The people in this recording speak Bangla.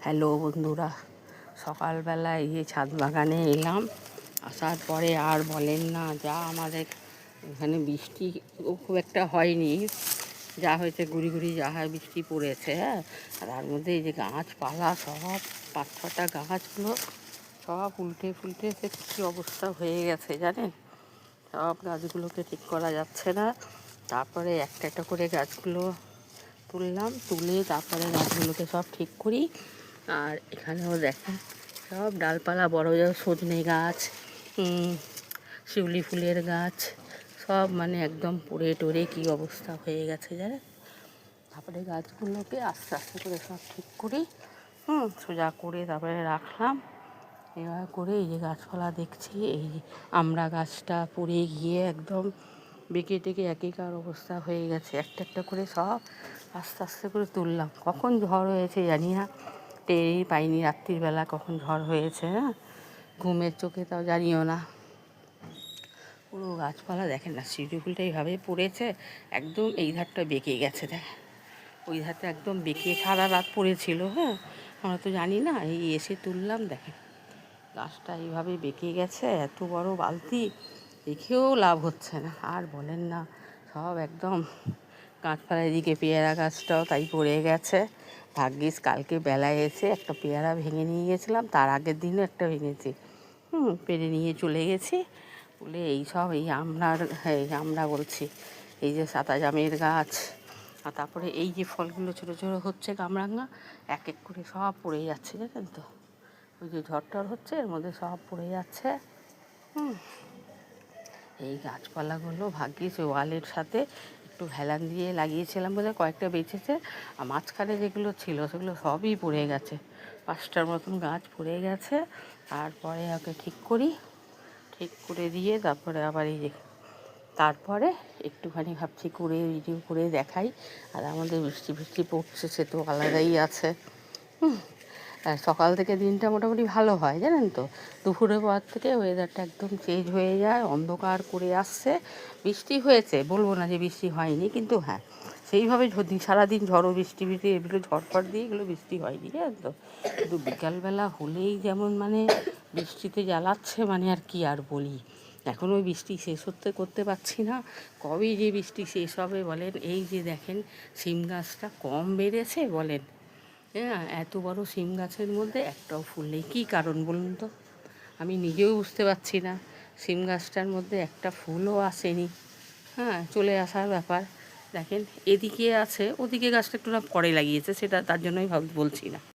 হ্যালো বন্ধুরা, সকালবেলা এই ছাদ বাগানে এলাম। আসার পরে আর বলেন না, যা আমাদের এখানে বৃষ্টি খুব একটা হয়নি, যা হয়েছে গুড়ি গুড়ি যা হয় বৃষ্টি পড়েছে। হ্যাঁ, আর তার মধ্যে এই যে গাছপালা সব 5-6টা গাছগুলো সব উল্টে ফুলটে সে কী অবস্থা হয়ে গেছে জানেন। সব গাছগুলোকে ঠিক করা যাচ্ছে না। তারপরে একটা একটা করে গাছগুলো তুললাম, তুলে তারপরে গাছগুলোকে সব ঠিক করি। আর এখানেও দেখেন সব ডালপালা বড় বড় সজনে গাছ, শিউলি ফুলের গাছ সব মানে একদম পড়ে টরে কী অবস্থা হয়ে গেছে জানেন। তারপরে গাছগুলোকে আস্তে আস্তে করে সব ঠিক করি, সোজা করে তারপরে রাখলাম। এবার করে এই যে গাছপালা দেখছি, এই আমড়া গাছটা পড়ে গিয়ে একদম বেঁকে টেকে একেকার অবস্থা হয়ে গেছে। একটা একটা করে সব আস্তে আস্তে করে তুললাম। কখন ঝড় হয়েছে জানি না, টেরই পাইনি রাত্রির বেলা কখন ঝড় হয়েছে। হ্যাঁ, ঘুমের চোখে তাও জানিও না। পুরো গাছপালা দেখেন না, শিউলি ফুলটা এইভাবে পড়েছে, একদম এই ধারটা বেঁকে গেছে। দেখেন ওই ধারটা একদম বেঁকে সারা রাত পড়েছিল। হ্যাঁ, আমরা তো জানি না, এই এসে তুললাম। দেখেন গাছটা এইভাবে বেঁকে গেছে, এত বড় বালতি, দেখেও লাভ হচ্ছে না। আর বলেন না, সব একদম গাছপালা, এদিকে পেয়ারা গাছটাও তাই পড়ে গেছে। ভাগ্যিস কালকে বেলায় এসে একটা পেয়ারা ভেঙে নিয়ে গেছিলাম, তার আগের দিনও একটা ভেঙেছি, পেরে নিয়ে চলে গেছি। বলে এই সব এই আমরা বলছি এই যে সাদা জামের গাছ, আর তারপরে এই যে ফলগুলো ছোটো ছোটো হচ্ছে কামরাঙা, এক এক করে সব পড়ে যাচ্ছে জানেন তো। ওই যে ঝড় হচ্ছে, এর মধ্যে সব পড়ে যাচ্ছে। এই গাছপালাগুলো ভাগ্যিস ওয়ালের সাথে একটু হেলান দিয়ে লাগিয়েছিলাম বলে কয়েকটা বেঁচেছে, আর মাঝখানে যেগুলো ছিল সেগুলো সবই পড়ে গেছে। 5টার মতন গাছ পড়ে গেছে। তারপরে ওকে ঠিক করি, ঠিক করে দিয়ে তারপরে আবার এই যে তারপরে একটুখানি ভাবছি করে ভিডিও করে দেখাই। আর আমাদের বৃষ্টি বৃষ্টি পড়ছে, সে তো আলাদাই আছে। সকাল থেকে দিনটা মোটামুটি ভালো হয় জানেন তো। দুপুরের পর থেকে ওয়েদারটা একদম চেঞ্জ হয়ে যায়, অন্ধকার করে আসছে। বৃষ্টি হয়েছে, বলবো না যে বৃষ্টি হয়নি, কিন্তু হ্যাঁ সেইভাবে সারাদিন ঝড়ো বৃষ্টি বৃষ্টি এগুলো ঝড়ফড় দিয়ে এগুলো বৃষ্টি হয়নি জানেন তো। কিন্তু বিকালবেলা হলেই যেমন মানে বৃষ্টিতে জ্বালাচ্ছে, মানে আর কি আর বলি। এখন ওই বৃষ্টি শেষ করতে পারছি না, কবে যে বৃষ্টি শেষ হবে বলেন। এই যে দেখেন সিম গাছটা কম বেড়েছে বলেন। হ্যাঁ, এত বড় সিম গাছের মধ্যে একটাও ফুল নেই, কী কারণ বলুন তো। আমি নিজেও বুঝতে পারছি না, সিম গাছটার মধ্যে একটা ফুলও আসেনি। হ্যাঁ, চলে আসার ব্যাপার। দেখেন এদিকে আছে, ওদিকে গাছটা একটু না পরে লাগিয়েছে, সেটা তার জন্যই বলছি না।